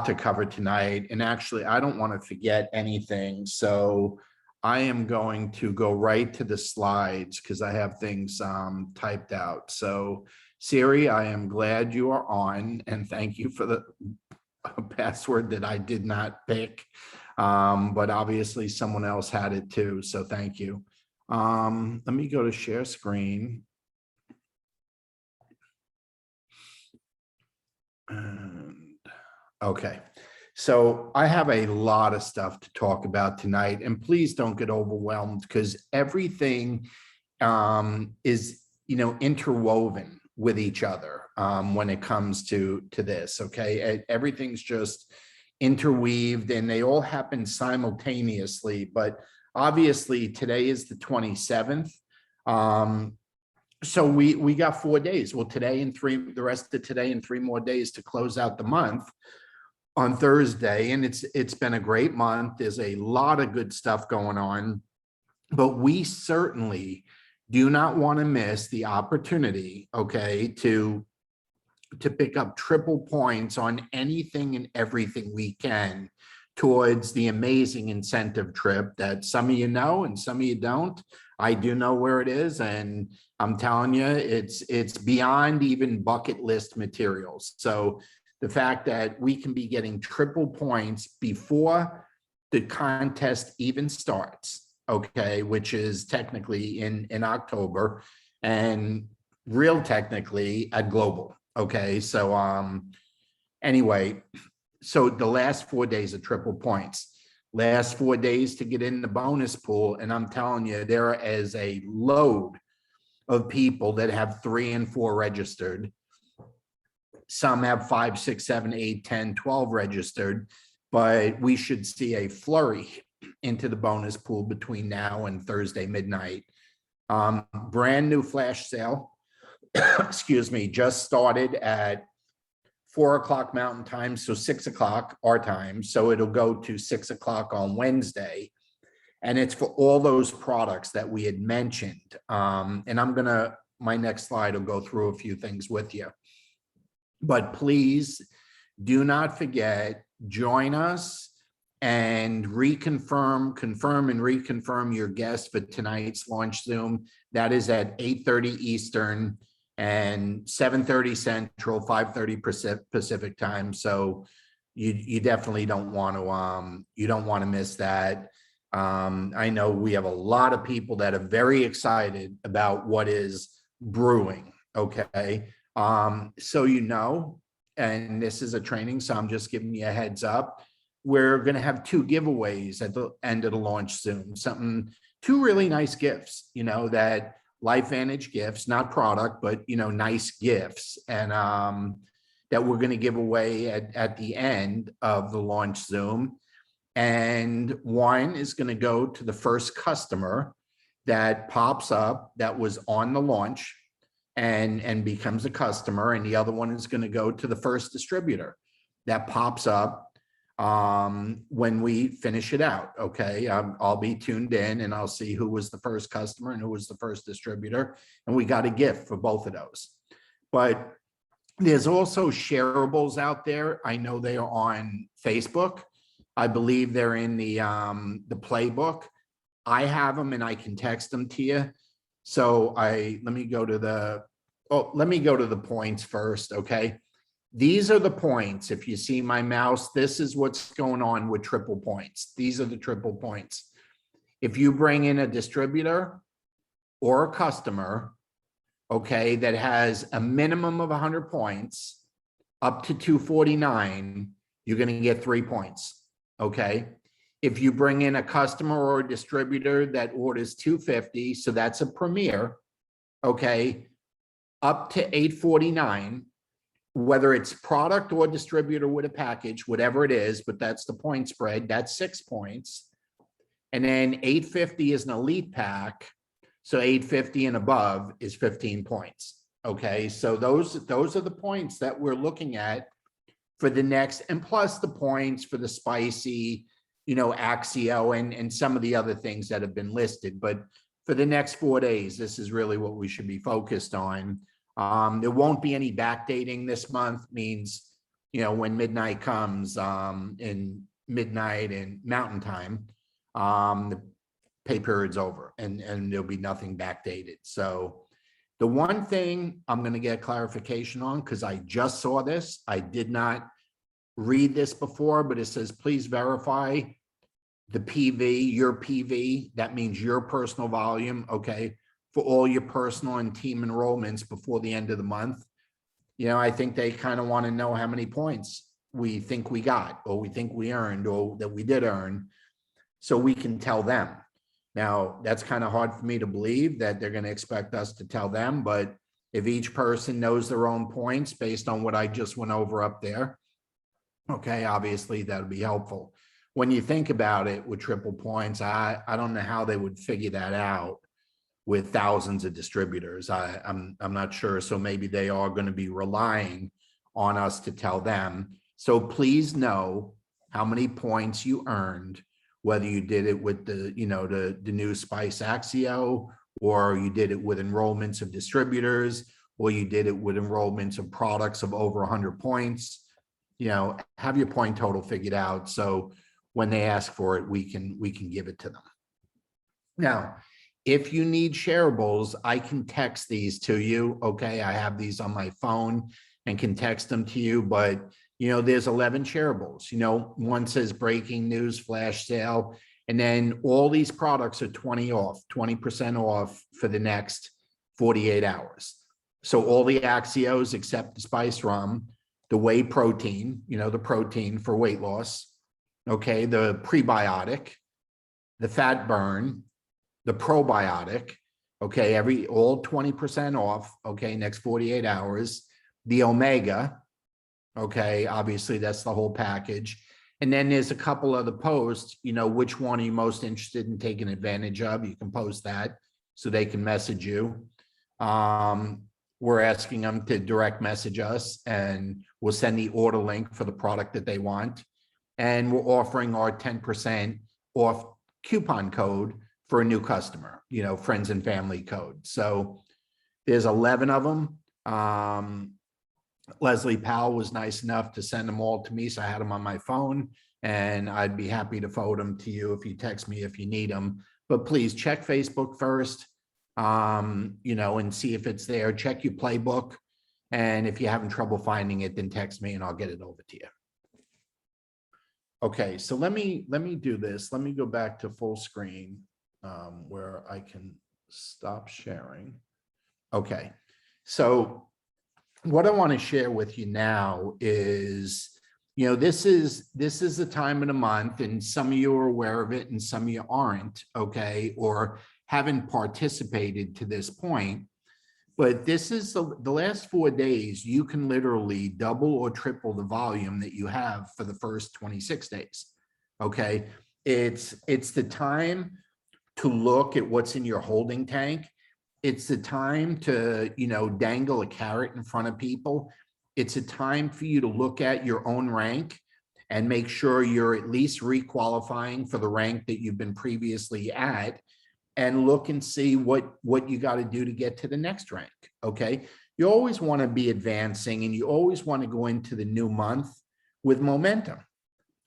to cover tonight, and actually, I don't want to forget anything. So I am going to go right to the slides because I have things typed out. So Siri, I am glad you are on, and thank you for the password that I did not pick. But obviously someone else had it too, so thank you. Let me go to share screen. And okay, so I have a lot of stuff to talk about tonight, and please don't get overwhelmed because everything is, interwoven with each other when it comes to this. Okay, everything's just interweaved, and they all happen simultaneously. But obviously, today is the 27th. So we got 4 days. Well, today and the rest of today and 3 more days to close out the month on Thursday. And it's been a great month. There's a lot of good stuff going on, but we certainly do not want to miss the opportunity, okay, to pick up triple points on anything and everything we can towards the amazing incentive trip that some of you know and some of you don't. I do know where it is, and I'm telling you, it's beyond even bucket list materials. So the fact that we can be getting triple points before the contest even starts, okay, which is technically in October, and real technically at Global. Okay, so anyway, so the last 4 days of triple points, last 4 days to get in the bonus pool, and I'm telling you, there is a load of people that have 3 and 4 registered. Some have 5, 6, 7, 8, 10, 12 registered, but we should see a flurry into the bonus pool between now and Thursday midnight. Brand new flash sale. Excuse me, just started at 4 o'clock Mountain Time, so 6 o'clock our time. So it'll go to 6 o'clock on Wednesday. And it's for all those products that we had mentioned. And my next slide will go through a few things with you. But please do not forget, join us and confirm and reconfirm your guest for tonight's launch Zoom. That is at 8:30 Eastern and 7:30 Central, 5:30 Pacific time. So you definitely don't want to miss that. I know we have a lot of people that are very excited about what is brewing. Okay, so and this is a training, so I'm just giving you a heads up. We're going to have 2 giveaways at the end of the launch Zoom. 2 really nice gifts, that LifeVantage gifts, not product, but nice gifts, and that we're going to give away at the end of the launch Zoom. And one is going to go to the first customer that pops up that was on the launch and becomes a customer, and the other one is going to go to the first distributor that pops up when we finish it out. Okay, I'll be tuned in and I'll see who was the first customer and who was the first distributor, and we got a gift for both of those. But there's also shareables out there. I know they are on Facebook. I believe they're in the playbook. I have them and I can text them to you. So let me go to the points first. Okay, these are the points. If you see my mouse, this is what's going on with triple points. These are the triple points. If you bring in a distributor or a customer, okay, that has a minimum of 100 points up to 249, you're going to get 3 points. Okay. If you bring in a customer or a distributor that orders 250, so that's a premier, okay, up to 849, whether it's product or distributor with a package, whatever it is, but that's the point spread, that's 6 points. And then 850 is an elite pack. So 850 and above is 15 points. Okay. So those are the points that we're looking at for the next, and plus the points for the spicy, Axio and some of the other things that have been listed. But for the next 4 days, this is really what we should be focused on. There won't be any backdating this month, means when midnight comes, in midnight and mountain time, the pay period's over and there'll be nothing backdated. So the one thing I'm going to get clarification on, because I just saw this, I did not read this before, but it says, please verify the PV, your PV, that means your personal volume, okay, for all your personal and team enrollments before the end of the month. I think they kind of want to know how many points we think we got, or we think we earned, or that we did earn, so we can tell them. Now, that's kind of hard for me to believe that they're going to expect us to tell them, but if each person knows their own points based on what I just went over up there, okay, obviously that'll be helpful. When you think about it with triple points, I don't know how they would figure that out with thousands of distributors. I'm not sure. So maybe they are going to be relying on us to tell them. So please know how many points you earned, whether you did it with the new Spice Axio, or you did it with enrollments of distributors, or you did it with enrollments of products of over 100 points. Have your point total figured out, so when they ask for it, we can give it to them. Now, if you need shareables, I can text these to you. Okay, I have these on my phone and can text them to you, but there's 11 shareables. One says breaking news flash sale, and then all these products are 20% off for the next 48 hours. So all the Axios except the spice rum, the whey protein, the protein for weight loss, okay, the prebiotic, the fat burn, the probiotic, okay, all 20% off, okay, next 48 hours, the omega, okay, obviously that's the whole package. And then there's a couple other posts, which one are you most interested in taking advantage of? You can post that so they can message you. We're asking them to direct message us, and we'll send the order link for the product that they want. And we're offering our 10% off coupon code for a new customer, friends and family code. So there's 11 of them. Leslie Powell was nice enough to send them all to me, so I had them on my phone, and I'd be happy to forward them to you if you text me if you need them. But please check Facebook first, and see if it's there. Check your playbook, and if you're having trouble finding it, then text me and I'll get it over to you. Okay, so let me do this. Let me go back to full screen, where I can stop sharing. Okay, so what I want to share with you now is, this is the time of the month, and some of you are aware of it and some of you aren't, okay, or haven't participated to this point. But this is the last 4 days, you can literally double or triple the volume that you have for the first 26 days. Okay, it's the time to look at what's in your holding tank. It's the time to, dangle a carrot in front of people. It's a time for you to look at your own rank and make sure you're at least requalifying for the rank that you've been previously at, and look and see what you got to do to get to the next rank. Okay, you always want to be advancing, and you always want to go into the new month with momentum.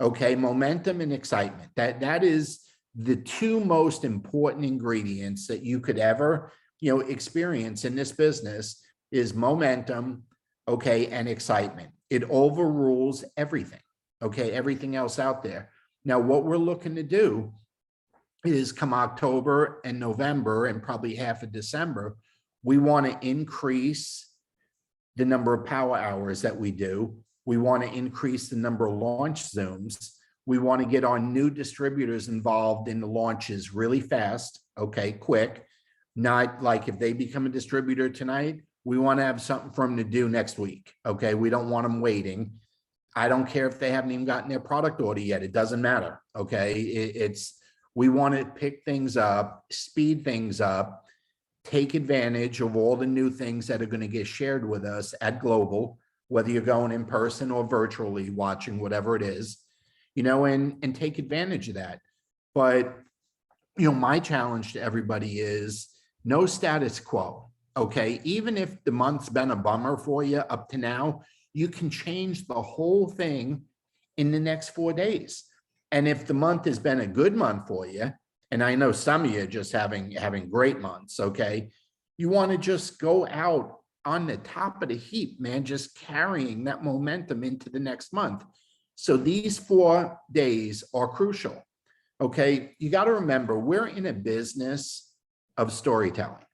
Okay, momentum and excitement. That is the two most important ingredients that you could ever experience in this business, is momentum, okay, and excitement. It overrules everything, okay, everything else out there. Now, what we're looking to do is, come October and November and probably half of December, we want to increase the number of power hours that we do. We want to increase the number of launch Zooms. We want to get our new distributors involved in the launches really fast, okay, quick. Not like if they become a distributor tonight, we want to have something for them to do next week, okay? We don't want them waiting. I don't care if they haven't even gotten their product order yet. It doesn't matter, okay? We want to pick things up, speed things up, take advantage of all the new things that are going to get shared with us at Global, whether you're going in person or virtually watching, whatever it is, and take advantage of that. But, my challenge to everybody is no status quo, okay? Even if the month's been a bummer for you up to now, you can change the whole thing in the next 4 days. And if the month has been a good month for you, and I know some of you are just having great months, okay, you want to just go out on the top of the heap, man, just carrying that momentum into the next month. So these 4 days are crucial. Okay, you got to remember, we're in a business of storytelling.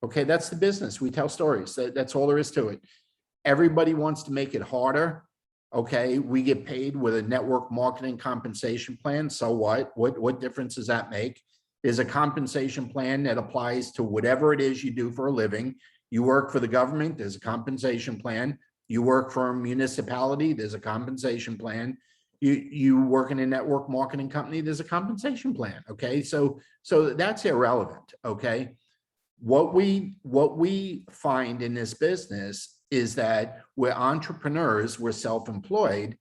Okay, that's the business. We tell stories. That's all there is to it. Everybody wants to make it harder. Okay, we get paid with a network marketing compensation plan. So what? What difference does that make? There's a compensation plan that applies to whatever it is you do for a living. You work for the government, there's a compensation plan. You work for a municipality, there's a compensation plan. You work in a network marketing company, there's a compensation plan. Okay, so that's irrelevant. Okay, what we find in this business is that we're entrepreneurs, we're self-employed,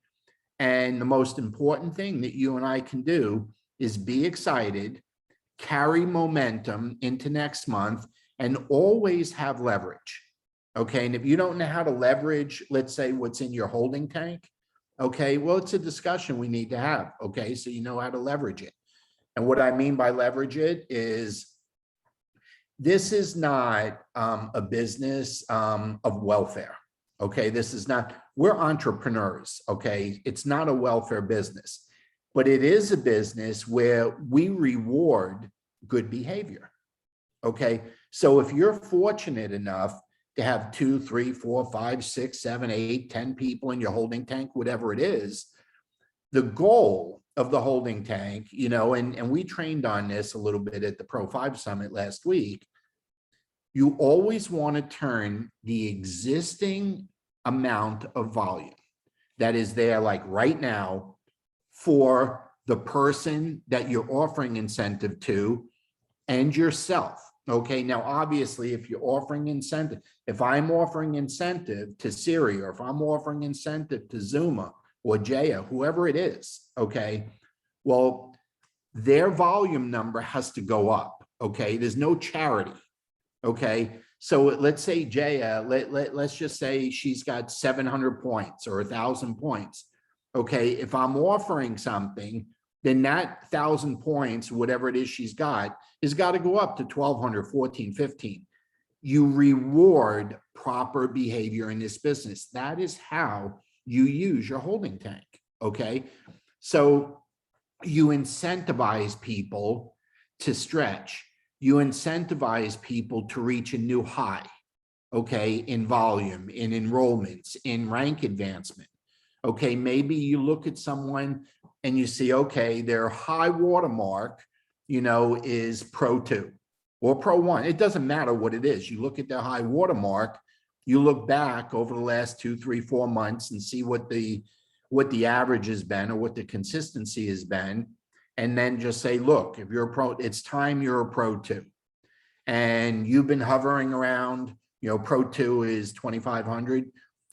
and the most important thing that you and I can do is be excited, carry momentum into next month, and always have leverage. Okay, and if you don't know how to leverage, let's say, what's in your holding tank, okay, well, it's a discussion we need to have. Okay, so you know how to leverage it. And what I mean by leverage it is, this is not a business of welfare. Okay, this is not, we're entrepreneurs. Okay, it's not a welfare business, but it is a business where we reward good behavior. Okay, so if you're fortunate enough to have 2, 3, 4, 5, 6, 7, 8, 10 people in your holding tank, whatever it is, the goal of the holding tank, you know, and we trained on this a little bit at the Pro 5 Summit last week. You always want to turn the existing amount of volume that is there, like right now, for the person that you're offering incentive to and yourself. Okay, now obviously, if you're offering incentive, if I'm offering incentive to Siri, or if I'm offering incentive to Zuma or Jaya, whoever it is, okay, well, their volume number has to go up. Okay, there's no charity. Okay, so let's say Jaya, let's just say she's got 700 points or 1,000 points. Okay, if I'm offering something, then that 1,000 points, whatever it is she's got, has got to go up to 1,200, 14, 15. You reward proper behavior in this business. That is how you use your holding tank. Okay, so you incentivize people to stretch. You incentivize people to reach a new high, okay, in volume, in enrollments, in rank advancement. Okay, maybe you look at someone and you see, okay, their high watermark, you know, is Pro 2 or Pro 1. It doesn't matter what it is. You look at their high watermark, you look back over the last 2, 3, 4 months and see what the average has been or what the consistency has been. And then just say, look, if you're a pro, it's time you're a Pro 2. And you've been hovering around, you know, Pro 2 is 2,500.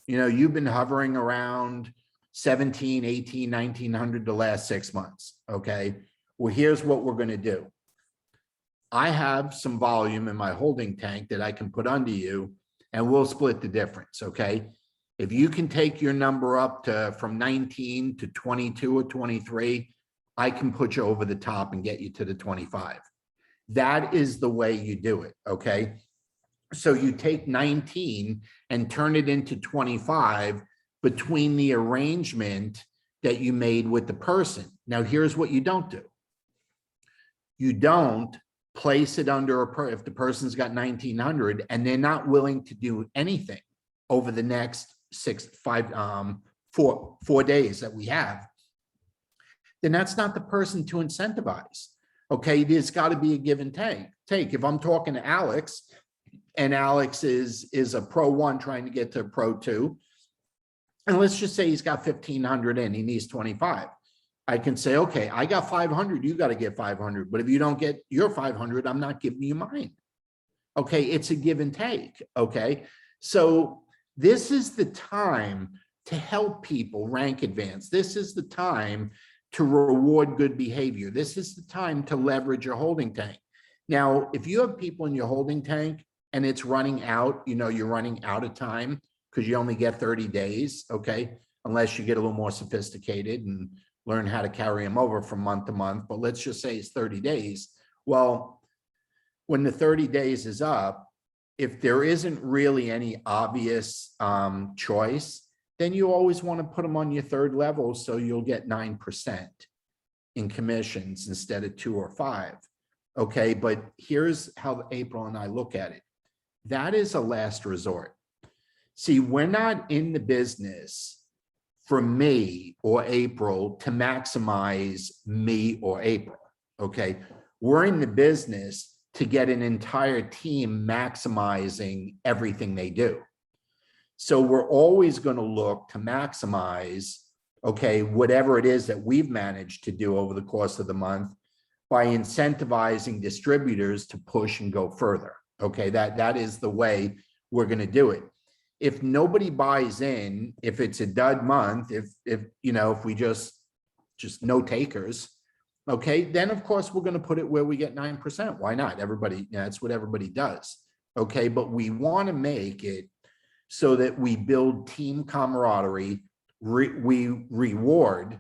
You know, you've been hovering around 17, 18, 1,900 the last 6 months. Okay, well, here's what we're going to do. I have some volume in my holding tank that I can put under you, and we'll split the difference. Okay, if you can take your number up to from 19 to 22 or 23, I can put you over the top and get you to the 25. That is the way you do it. Okay, so you take 19 and turn it into 25 between the arrangement that you made with the person. Now, here's what you don't do. You don't place it under if the person's got 1,900 and they're not willing to do anything over the next 4 days that we have, then that's not the person to incentivize. Okay, there's got to be a give and take. If I'm talking to Alex and Alex is a Pro 1 trying to get to Pro 2, and let's just say he's got 1,500 in, he needs 25. I can say, okay, I got 500, you got to get 500. But if you don't get your 500, I'm not giving you mine. Okay, it's a give and take. Okay, so this is the time to help people rank advance. This is the time to reward good behavior. This is the time to leverage your holding tank. Now, if you have people in your holding tank and it's running out, you know, you're running out of time because you only get 30 days, okay? Unless you get a little more sophisticated and learn how to carry them over from month to month, but let's just say it's 30 days. Well, when the 30 days is up, if there isn't really any obvious choice, then you always want to put them on your third level so you'll get 9% in commissions instead of 2 or 5. Okay, but here's how April and I look at it. That is a last resort. See, we're not in the business for me or April to maximize me or April, okay? We're in the business to get an entire team maximizing everything they do. So we're always going to look to maximize, okay, whatever it is that we've managed to do over the course of the month by incentivizing distributors to push and go further. Okay, that is the way we're going to do it. If nobody buys in, if it's a dud month, if we just no takers, okay, then of course we're going to put it where we get 9%. Why not? Everybody, that's what everybody does. Okay, but we want to make it so that we build team camaraderie, we reward,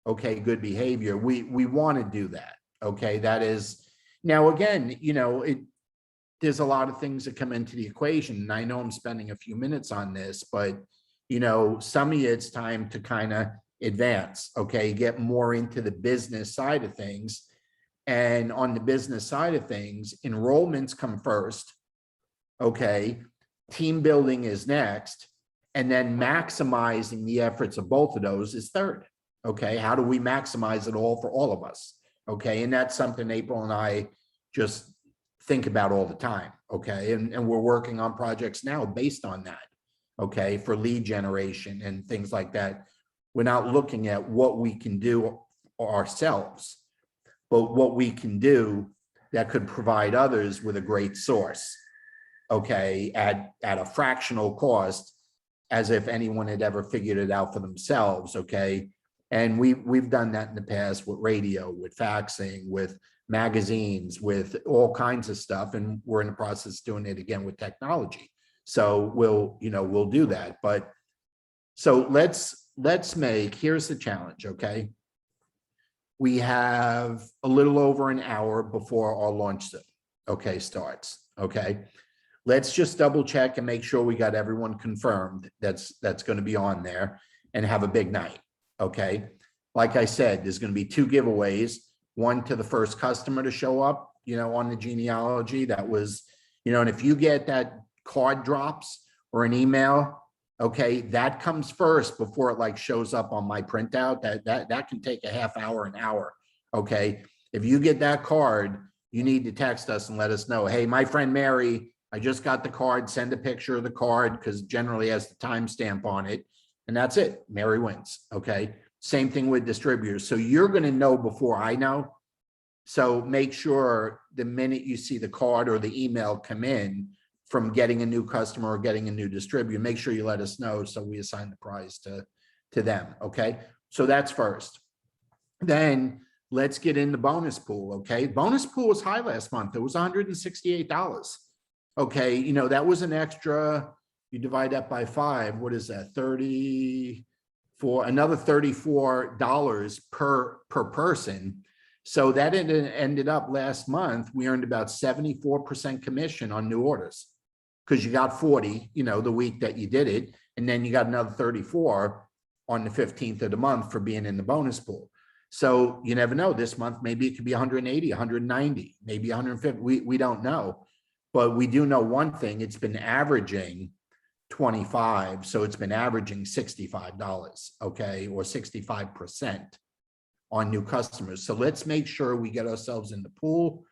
okay, good behavior. We want to do that. Okay, that is, now again, there's a lot of things that come into the equation, and I know I'm spending a few minutes on this, but some of it's time to kind of advance, okay, get more into the business side of things. And on the business side of things, enrollments come first, okay, team building is next, and then maximizing the efforts of both of those is third. Okay, how do we maximize it all for all of us? Okay, and that's something April and I just think about all the time. Okay, and we're working on projects now based on that. Okay, for lead generation and things like that. We're not looking at what we can do ourselves, but what we can do that could provide others with a great source. Okay, at a fractional cost, as if anyone had ever figured it out for themselves. Okay, and we've done that in the past with radio, with faxing, with magazines, with all kinds of stuff, and we're in the process of doing it again with technology. So we'll do that. But so let's make, here's the challenge. Okay, we have a little over an hour before our launch starts. Okay, let's just double check and make sure we got everyone confirmed that's going to be on there and have a big night. Okay, like I said, there's going to be 2 giveaways, one to the first customer to show up, on the genealogy. That was, and if you get that card drops or an email, okay, that comes first before it shows up on my printout. That can take a half hour, an hour. Okay, if you get that card, you need to text us and let us know, hey, my friend Mary, I just got the card, send a picture of the card, because generally has the timestamp on it, and that's it. Mary wins. Okay, same thing with distributors. So you're going to know before I know. So make sure the minute you see the card or the email come in from getting a new customer or getting a new distributor, make sure you let us know so we assign the prize to them. Okay, so that's first. Then let's get in the bonus pool. Okay, bonus pool was high last month. It was $168. Okay, that was an extra, you divide that by 5, what is that, 34, another $34 per person. So that ended up last month, we earned about 74% commission on new orders, because you got 40, the week that you did it, and then you got another 34 on the 15th of the month for being in the bonus pool. So you never know, this month, maybe it could be 180, 190, maybe 150, we don't know. But we do know one thing, it's been averaging 25, so it's been averaging $65, okay, or 65% on new customers. So let's make sure we get ourselves in the pool.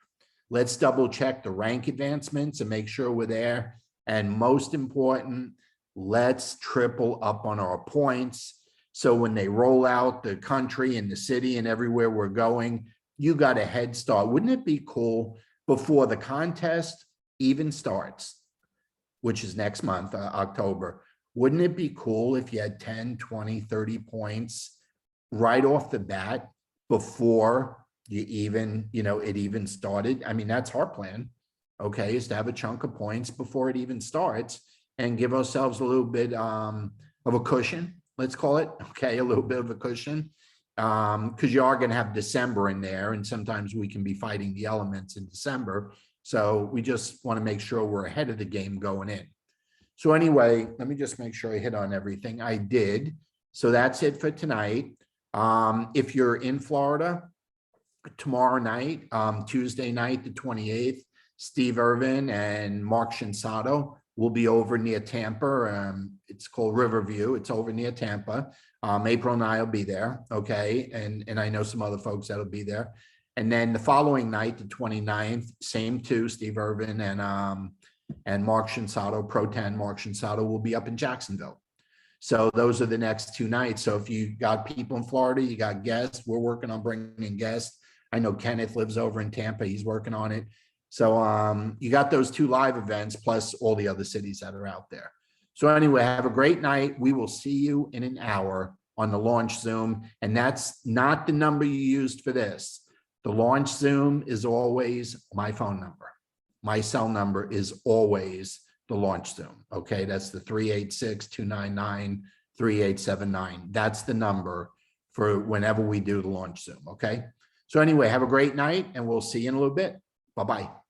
Let's double check the rank advancements and make sure we're there. And most important, let's triple up on our points. So when they roll out the country and the city and everywhere we're going, you got a head start. Wouldn't it be cool before the contest even starts, which is next month, October? Wouldn't it be cool if you had 10, 20, 30 points right off the bat before you even, it even started? I mean, that's our plan, okay, is to have a chunk of points before it even starts. and give ourselves a little bit of a cushion, let's call it. Okay, a little bit of a cushion. Because you are going to have December in there, and sometimes we can be fighting the elements in December. So we just want to make sure we're ahead of the game going in. So anyway, let me just make sure I hit on everything. I did. So that's it for tonight. If you're in Florida, tomorrow night, Tuesday night, the 28th, Steve Irvin and Mark Shinsato will be over near Tampa. It's called Riverview. It's over near Tampa. April and I will be there. Okay. And I know some other folks that'll be there. And then the following night, the 29th, same two, Steve Irvin and Mark Shinsato, Pro 10 Mark Shinsato will be up in Jacksonville. So those are the next 2 nights. So if you got people in Florida, you got guests, we're working on bringing guests. I know Kenneth lives over in Tampa. He's working on it. So you got those 2 live events plus all the other cities that are out there. So anyway, have a great night. We will see you in an hour on the launch Zoom. And that's not the number you used for this. The launch Zoom is always my phone number. My cell number is always the launch Zoom. Okay, that's the 386-299-3879. That's the number for whenever we do the launch Zoom. Okay. So anyway, have a great night and we'll see you in a little bit. Bye-bye.